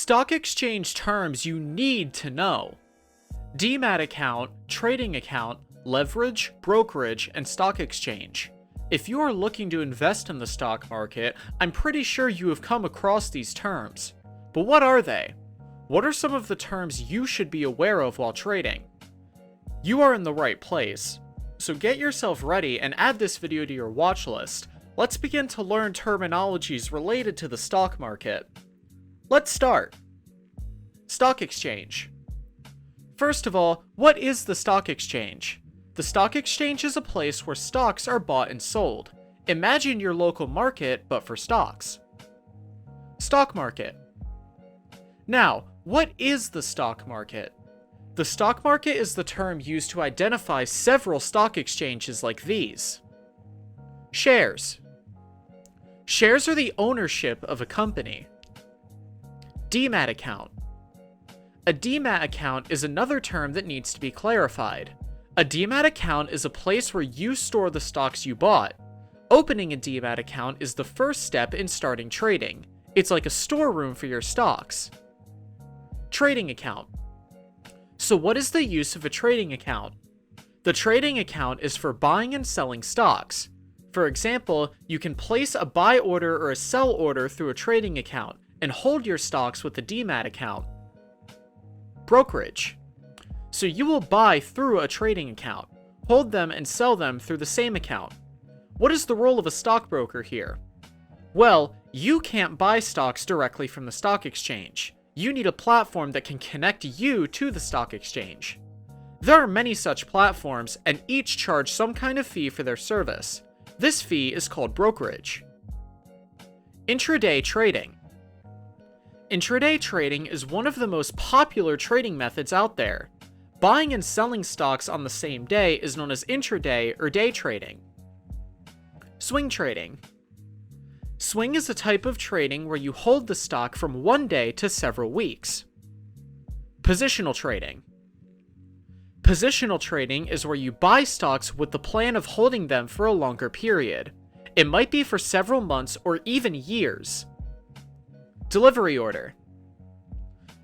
Stock exchange terms you need to know. Demat account, trading account, leverage, brokerage, and stock exchange. If you are looking to invest in the stock market, I'm pretty sure you have come across these terms. But what are they? What are some of the terms you should be aware of while trading? You are in the right place. So get yourself ready and add this video to your watch list. Let's begin to learn terminologies related to the stock market. Let's start. Stock exchange. First of all, what is the stock exchange? The stock exchange is a place where stocks are bought and sold. Imagine your local market, but for stocks. Stock market. Now, what is the stock market? The stock market is the term used to identify several stock exchanges like these. Shares. Shares are the ownership of a company. Demat account. A demat account is another term that needs to be clarified. A demat account is a place where you store the stocks you bought. Opening a demat account is the first step in starting trading. It's like a storeroom for your stocks. Trading account. So what is the use of a trading account? The trading account is for buying and selling stocks. For example, you can place a buy order or a sell order through a trading account and hold your stocks with a demat account. Brokerage. So you will buy through a trading account, hold them and sell them through the same account. What is the role of a stockbroker here? Well, you can't buy stocks directly from the stock exchange. You need a platform that can connect you to the stock exchange. There are many such platforms, and each charge some kind of fee for their service. This fee is called brokerage. Intraday trading. Intraday trading is one of the most popular trading methods out there. Buying and selling stocks on the same day is known as intraday or day trading. Swing trading. Swing is a type of trading where you hold the stock from one day to several weeks. Positional trading. Positional trading is where you buy stocks with the plan of holding them for a longer period. It might be for several months or even years. Delivery order.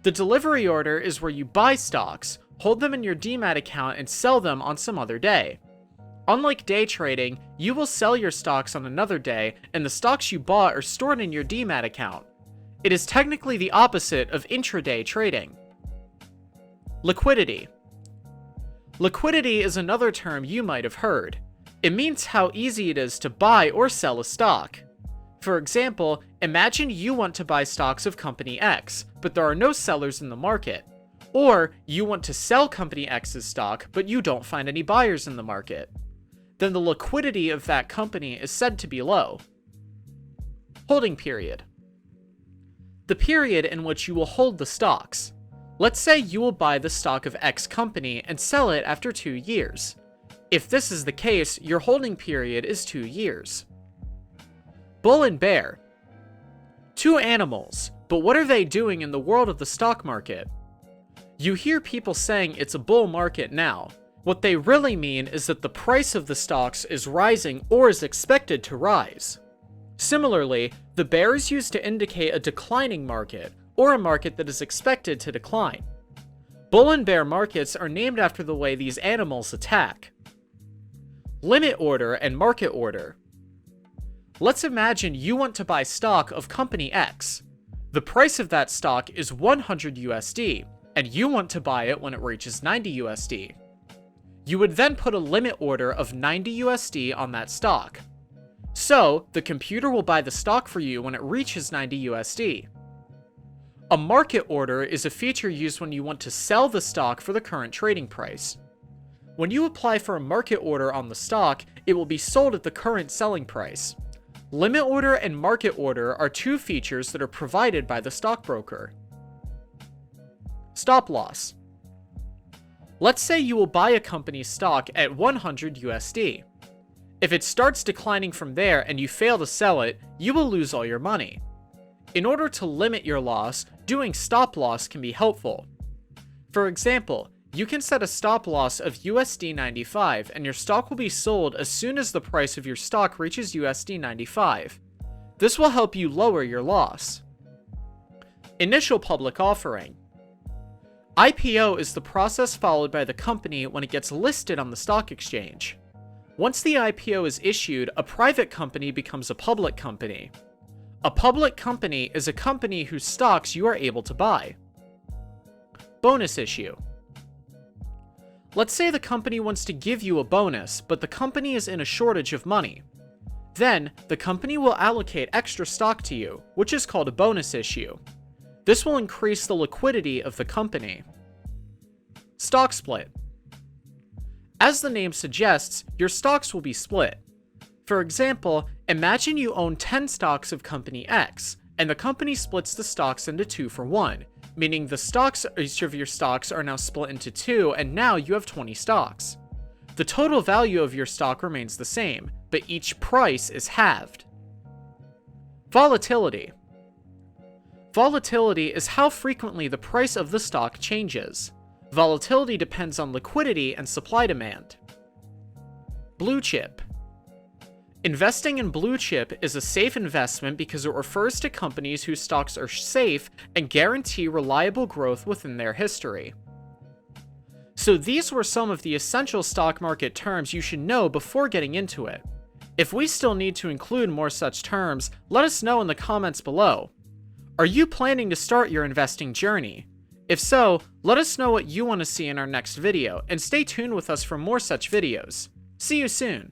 The delivery order is where you buy stocks, hold them in your demat account, and sell them on some other day. Unlike day trading, you will sell your stocks on another day, and the stocks you bought are stored in your demat account. It is technically the opposite of intraday trading. Liquidity. Liquidity is another term you might have heard. It means how easy it is to buy or sell a stock. For example, imagine you want to buy stocks of company X, but there are no sellers in the market. Or you want to sell company X's stock, but you don't find any buyers in the market. Then the liquidity of that company is said to be low. Holding period. The period in which you will hold the stocks. Let's say you will buy the stock of X company and sell it after 2 years. If this is the case, your holding period is 2 years. Bull and bear. Two animals, but what are they doing in the world of the stock market? You hear people saying it's a bull market now. What they really mean is that the price of the stocks is rising or is expected to rise. Similarly, the bear is used to indicate a declining market, or a market that is expected to decline. Bull and bear markets are named after the way these animals attack. Limit order and market order. Let's imagine you want to buy stock of company X. The price of that stock is 100 USD, and you want to buy it when it reaches 90 USD. You would then put a limit order of 90 USD on that stock. So, the computer will buy the stock for you when it reaches 90 USD. A market order is a feature used when you want to sell the stock for the current trading price. When you apply for a market order on the stock, it will be sold at the current selling price. Limit order and market order are two features that are provided by the stockbroker. Stop loss. Let's say you will buy a company's stock at 100 USD. If it starts declining from there and you fail to sell it, you will lose all your money. In order to limit your loss, doing stop loss can be helpful. For example, you can set a stop loss of USD 95 and your stock will be sold as soon as the price of your stock reaches USD 95. This will help you lower your loss. Initial public offering. IPO is the process followed by the company when it gets listed on the stock exchange. Once the IPO is issued, a private company becomes a public company. A public company is a company whose stocks you are able to buy. Bonus issue. Let's say the company wants to give you a bonus, but the company is in a shortage of money. Then, the company will allocate extra stock to you, which is called a bonus issue. This will increase the liquidity of the company. Stock split. As the name suggests, your stocks will be split. For example, imagine you own 10 stocks of company X, and the company splits the stocks into 2 for 1, meaning each of your stocks are now split into 2, and now you have 20 stocks. The total value of your stock remains the same, but each price is halved. Volatility. Volatility is how frequently the price of the stock changes. Volatility depends on liquidity and supply demand. Blue chip. Investing in blue chip is a safe investment because it refers to companies whose stocks are safe and guarantee reliable growth within their history. So these were some of the essential stock market terms you should know before getting into it. If we still need to include more such terms, let us know in the comments below. Are you planning to start your investing journey? If so, let us know what you want to see in our next video, and stay tuned with us for more such videos. See you soon!